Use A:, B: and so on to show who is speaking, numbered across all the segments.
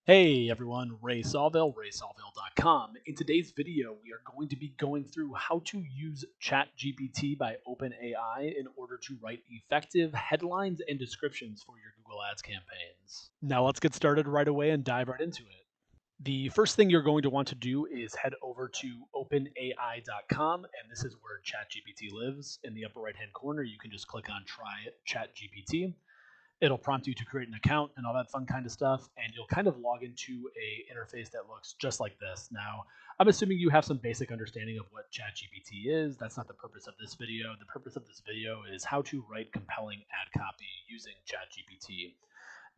A: Hey everyone, Ray Sawvell, raysawvell.com. In today's video, we are going to be going through how to use ChatGPT by OpenAI in order to write effective headlines and descriptions for your Google Ads campaigns. Now let's get started right away and dive right into it. The first thing you're going to want to do is head over to openai.com, and this is where ChatGPT lives. In the upper right hand corner, you can just click on Try ChatGPT. It'll prompt you to create an account and all that fun kind of stuff, and you'll kind of log into a interface that looks just like this. Now, I'm assuming you have some basic understanding of what ChatGPT is. That's not the purpose of this video. The purpose of this video is how to write compelling ad copy using ChatGPT.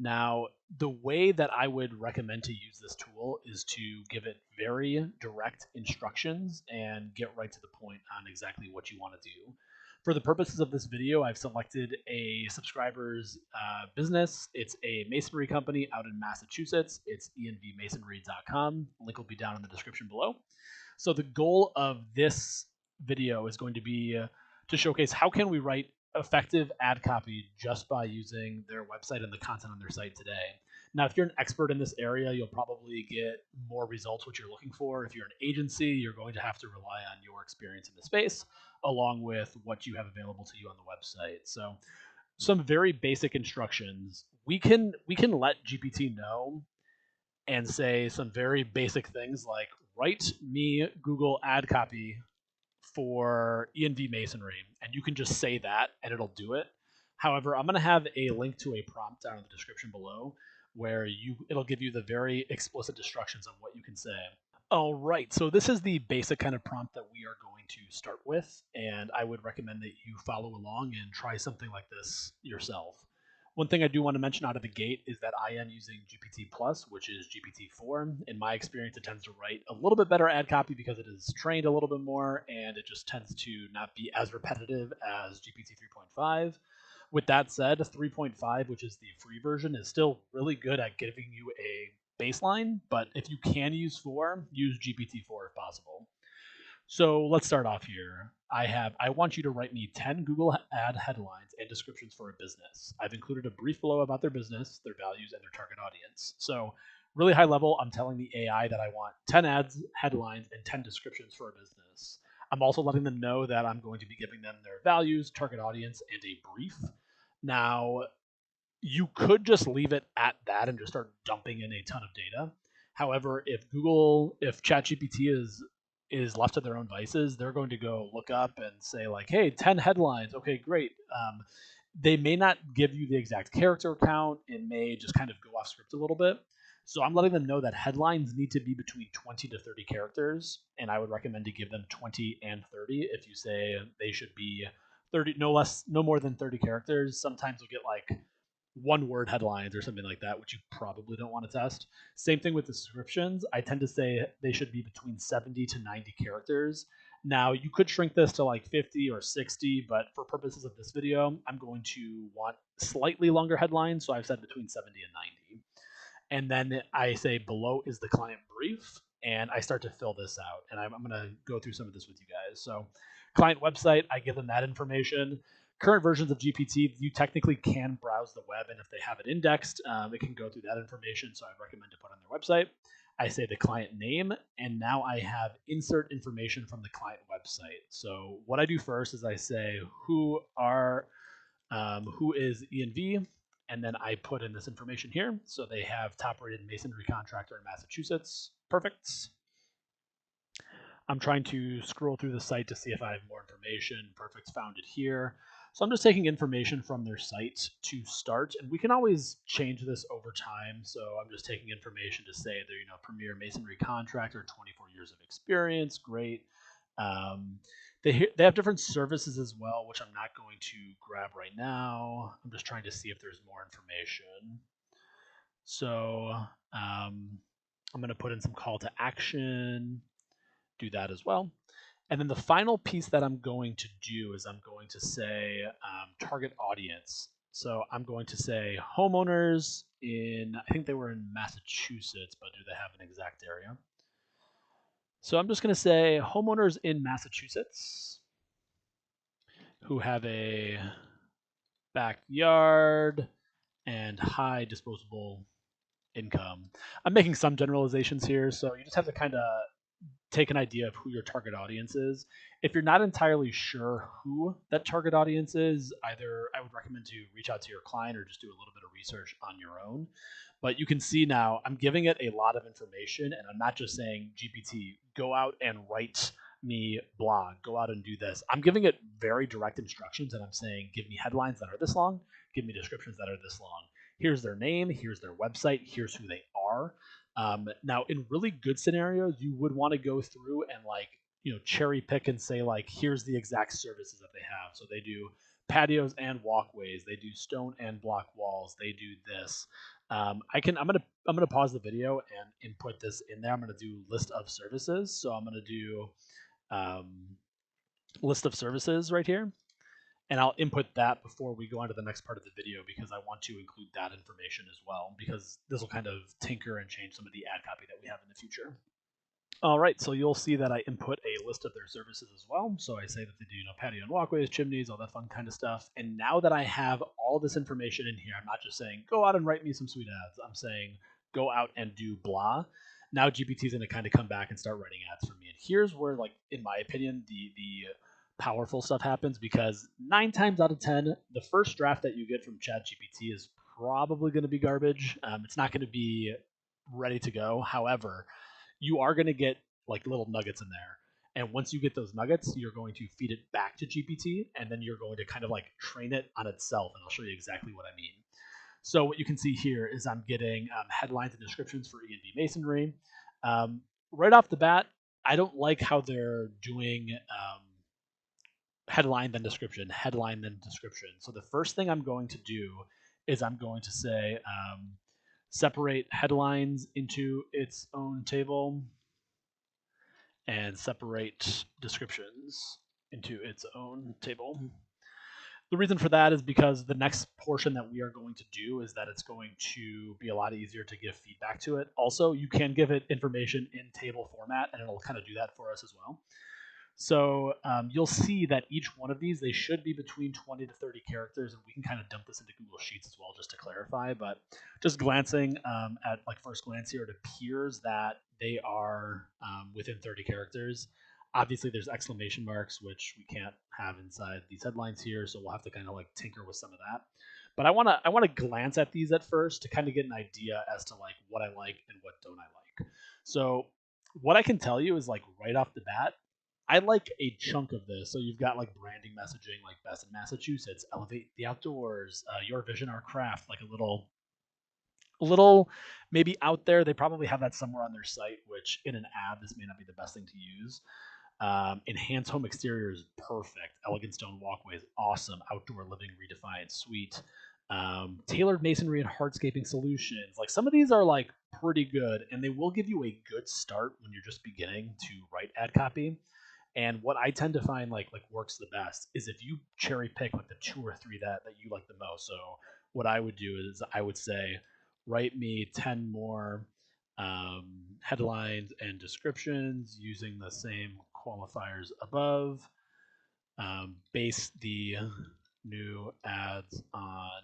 A: Now, the way that I would recommend to use this tool is to give it very direct instructions and get right to the point on exactly what you want to do. For the purposes of this video, I've selected a subscriber's business. It's a masonry company out in Massachusetts. It's envmasonry.com. Link will be down in the description below. So the goal of this video is going to be to showcase how can we write effective ad copy just by using their website and the content on their site today. Now, if you're an expert in this area, you'll probably get more results what you're looking for. If you're an agency, you're going to have to rely on your experience in the space along with what you have available to you on the website. So, some very basic instructions. We can let GPT know and say some very basic things like write me Google ad copy for ENV Masonry, and you can just say that and it'll do it. However, I'm going to have a link to a prompt down in the description below where it'll give you the very explicit instructions on what you can say. All right, so this is the basic kind of prompt that we are going to start with, and I would recommend that you follow along and try something like this yourself. One thing I do want to mention out of the gate is that I am using GPT Plus, which is GPT-4. In my experience, it tends to write a little bit better ad copy because it is trained a little bit more, and it just tends to not be as repetitive as GPT 3.5. With that said, 3.5, which is the free version, is still really good at giving you a baseline, but if you can use 4, use GPT-4 if possible. So let's start off here. I want you to write me 10 Google ad headlines and descriptions for a business. I've included a brief below about their business, their values, and their target audience. So really high level, I'm telling the AI that I want 10 ads, headlines, and 10 descriptions for a business. I'm also letting them know that I'm going to be giving them their values, target audience, and a brief. Now, you could just leave it at that and just start dumping in a ton of data. However, if ChatGPT is left to their own vices, they're going to go look up and say like, "Hey, 10 headlines. Okay, great." They may not give you the exact character count. It may just kind of go off script a little bit. So I'm letting them know that headlines need to be between 20 to 30 characters, and I would recommend to give them 20 and 30. If you say they should be 30, no more than 30 characters. Sometimes you'll get like one word headlines or something like that, which you probably don't want to test. Same thing with descriptions. I tend to say they should be between 70 to 90 characters. Now, you could shrink this to like 50 or 60, but for purposes of this video, I'm going to want slightly longer headlines, so I've said between 70 and 90. And then I say below is the client brief, and I start to fill this out. And I'm going to go through some of this with you guys. So, client website, I give them that information. Current versions of GPT, you technically can browse the web, and if they have it indexed, it can go through that information. So, I recommend to put on their website. I say the client name, and now I have insert information from the client website. So, what I do first is I say who is ENV, and then I put in this information here. So they have top rated masonry contractor in Massachusetts. Perfect. I'm trying to scroll through the site to see if I have more information. Perfect, found it here. So I'm just taking information from their site to start, and we can always change this over time. So I'm just taking information to say they're, premier masonry contractor, 24 years of experience, great. Um, they have different services as well, which I'm not going to grab right now. I'm just trying to see if there's more information. So I'm going to put in some call to action, do that as well. And then the final piece that I'm going to do is I'm going to say target audience. So I'm going to say homeowners I think they were in Massachusetts, but do they have an exact area? So I'm just going to say homeowners in Massachusetts who have a backyard and high disposable income. I'm making some generalizations here, so you just have to kind of take an idea of who your target audience is. If you're not entirely sure who that target audience is, either I would recommend to reach out to your client or just do a little bit of research on your own. But you can see now I'm giving it a lot of information, and I'm not just saying GPT, go out and write me blog, go out and do this. I'm giving it very direct instructions, and I'm saying, give me headlines that are this long, give me descriptions that are this long. Here's their name, here's their website, here's who they are. Now, in really good scenarios, you would want to go through and cherry pick and say here's the exact services that they have. So they do patios and walkways. They do stone and block walls. They do this. I'm gonna pause the video and input this in there. I'm gonna do list of services. So I'm gonna do um, list of services right here. And I'll input that before we go on to the next part of the video because I want to include that information as well because this will kind of tinker and change some of the ad copy that we have in the future. All right, so you'll see that I input a list of their services as well. So I say that they do, patio and walkways, chimneys, all that fun kind of stuff. And now that I have all this information in here, I'm not just saying, go out and write me some sweet ads. I'm saying, go out and do blah. Now GPT is going to kind of come back and start writing ads for me. And here's where, in my opinion, the powerful stuff happens because 9 times out of 10, the first draft that you get from ChatGPT is probably going to be garbage. It's not going to be ready to go. However, you are going to get little nuggets in there. And once you get those nuggets, you're going to feed it back to GPT, and then you're going to kind of train it on itself. And I'll show you exactly what I mean. So what you can see here is I'm getting headlines and descriptions for E&B Masonry. Right off the bat, I don't like how they're doing headline then description, headline then description. So the first thing I'm going to do is I'm going to say separate headlines into its own table and separate descriptions into its own table. The reason for that is because the next portion that we are going to do is that it's going to be a lot easier to give feedback to it. Also, you can give it information in table format, and it'll kind of do that for us as well. So you'll see that each one of these, they should be between 20 to 30 characters, and we can kind of dump this into Google Sheets as well just to clarify. But just glancing at first glance here, it appears that they are within 30 characters. Obviously, there's exclamation marks, which we can't have inside these headlines here, so we'll have to kind of tinker with some of that. But I wanna glance at these at first to kind of get an idea as to what I like and what don't I like. So what I can tell you is right off the bat, I like a chunk of this. So you've got branding messaging, like best in Massachusetts, elevate the outdoors, your vision, our craft, a little maybe out there. They probably have that somewhere on their site, which in an ad, this may not be the best thing to use. Enhance home exteriors, perfect. Elegant stone walkways, awesome. Outdoor living redefined, sweet. Tailored masonry and hardscaping solutions. Some of these are pretty good, and they will give you a good start when you're just beginning to write ad copy. And what I tend to find works the best is if you cherry pick the 2 or 3 that you like the most. So what I would do is I would say, write me 10 more headlines and descriptions using the same qualifiers above. Base the new ads on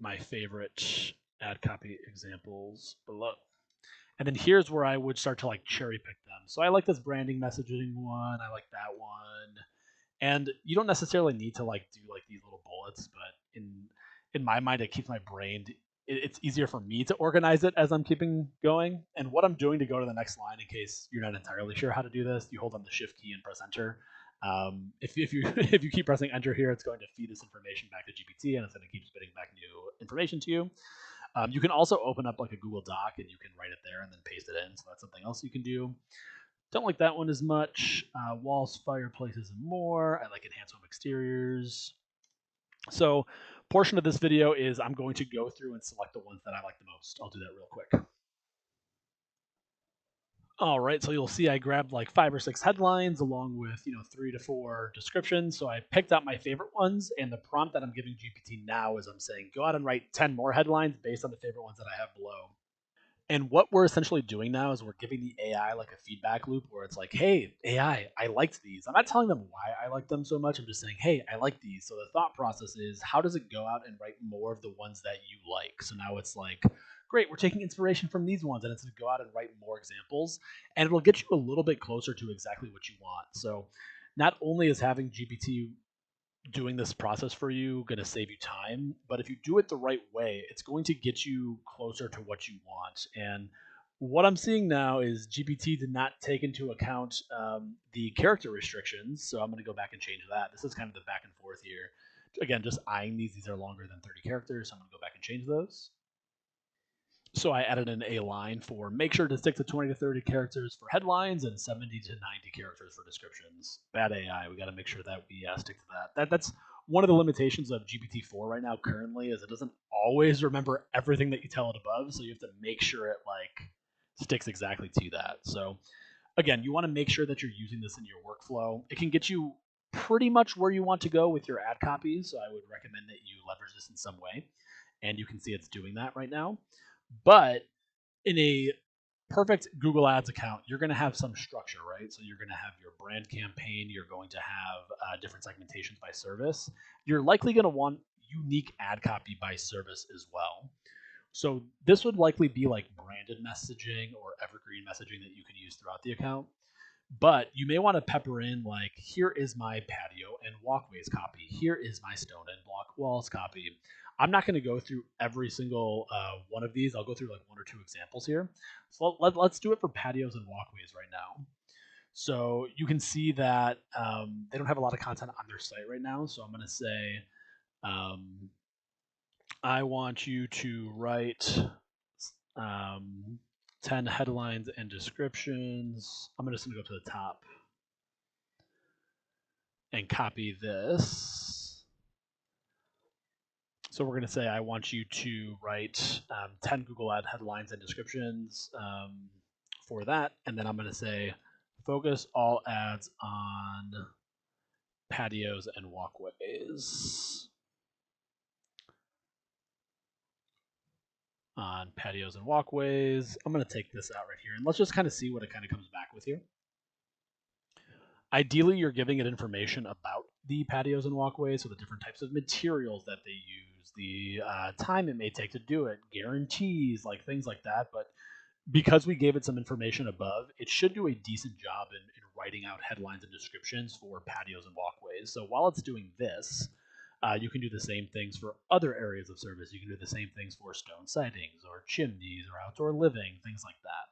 A: my favorite ad copy examples below. And then here's where I would start to cherry pick them. So I like this branding messaging one. I like that one. And you don't necessarily need to do these little bullets, but in my mind, it keeps my brain. It's easier for me to organize it as I'm keeping going. And what I'm doing to go to the next line, in case you're not entirely sure how to do this, you hold on the Shift key and press Enter. If you if you keep pressing Enter here, it's going to feed this information back to GPT, and it's going to keep spitting back new information to you. You can also open up a Google Doc and you can write it there and then paste it in. So that's something else you can do. Don't like that one as much. Walls, fireplaces, and more. I like enhanced home exteriors. So portion of this video is I'm going to go through and select the ones that I like the most. I'll do that real quick. All right, so you'll see I grabbed 5 or 6 headlines along with 3 to 4 descriptions. So I picked out my favorite ones, and the prompt that I'm giving GPT now is I'm saying go out and write 10 more headlines based on the favorite ones that I have below. And what we're essentially doing now is we're giving the AI like a feedback loop where it's like, hey, AI, I liked these. I'm not telling them why I like them so much. I'm just saying, hey, I like these. So the thought process is, how does it go out and write more of the ones that you like? So now it's like, great, we're taking inspiration from these ones, and it's going to go out and write more examples. And it'll get you a little bit closer to exactly what you want. So not only is having GPT doing this process for you going to save you time, but if you do it the right way, it's going to get you closer to what you want. And what I'm seeing now is GPT did not take into account the character restrictions, so I'm going to go back and change that. This is kind of the back and forth here. Again, just eyeing these are longer than 30 characters, so I'm going to go back and change those. So I added in a line for make sure to stick to 20 to 30 characters for headlines and 70 to 90 characters for descriptions. Bad AI. We got to make sure that we stick to That's one of the limitations of GPT-4 right now currently is it doesn't always remember everything that you tell it above, so you have to make sure it like sticks exactly to that. So again, you want to make sure that you're using this in your workflow. It can get you pretty much where you want to go with your ad copies, so I would recommend that you leverage this in some way. And you can see it's doing that right now. But in a perfect Google Ads account, you're going to have some structure, right? So you're going to have your brand campaign. You're going to have different segmentations by service. You're likely going to want unique ad copy by service as well. So this would likely be like branded messaging or evergreen messaging that you can use throughout the account. But you may want to pepper in like, here is my patio and walkways copy. Here is my stone and block walls copy. I'm not going to go through every single one of these. I'll go through like one or two examples here. So let's do it for patios and walkways right now. So you can see that they don't have a lot of content on their site right now. So I'm going to say, um, I want you to write um, 10 headlines and descriptions. I'm just going to go to the top and copy this. So we're going to say, I want you to write 10 Google Ad headlines and descriptions for that. And then I'm going to say, focus all ads on patios and walkways. On patios and walkways. I'm going to take this out right here. And let's just kind of see what it kind of comes back with here. Ideally, you're giving it information about the patios and walkways, so the different types of materials that they use, the time it may take to do it, guarantees, like things like that. But because we gave it some information above, it should do a decent job in writing out headlines and descriptions for patios and walkways. So while it's doing this, you can do the same things for other areas of service. You can do the same things for stone sidings or chimneys or outdoor living, things like that.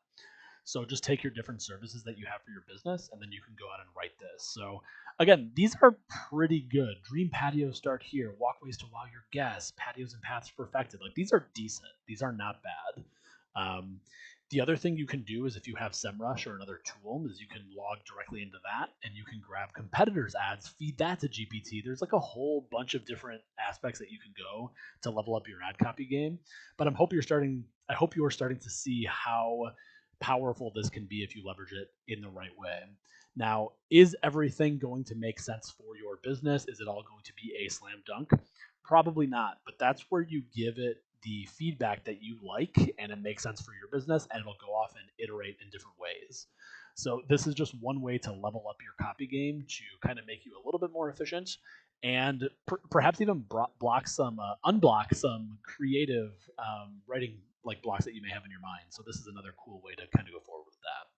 A: So just take your different services that you have for your business, and then you can go out and write this. So again, these are pretty good. Dream patios start here. Walkways to wow your guests. Patios and paths perfected. Like these are decent. These are not bad. The other thing you can do is if you have SEMrush or another tool, is you can log directly into that and you can grab competitors' ads, feed that to GPT. There's like a whole bunch of different aspects that you can go to level up your ad copy game. But I hope you are starting to see how powerful this can be if you leverage it in the right way. Now, is everything going to make sense for your business? Is it all going to be a slam dunk? Probably not, but that's where you give it the feedback that you like and it makes sense for your business, and it'll go off and iterate in different ways. So this is just one way to level up your copy game to kind of make you a little bit more efficient and perhaps even unblock some creative writing like blocks that you may have in your mind. So this is another cool way to kind of go forward with that.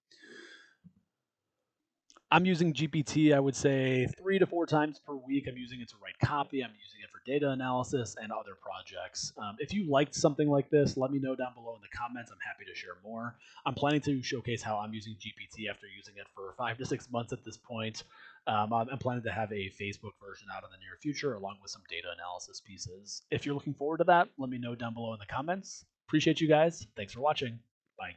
A: I'm using GPT, I would say 3 to 4 times per week. I'm using it to write copy. I'm using it for data analysis and other projects. If you liked something like this, let me know down below in the comments. I'm happy to share more. I'm planning to showcase how I'm using GPT after using it for 5 to 6 months at this point. I'm planning to have a Facebook version out in the near future along with some data analysis pieces. If you're looking forward to that, let me know down below in the comments. Appreciate you guys. Thanks for watching. Bye.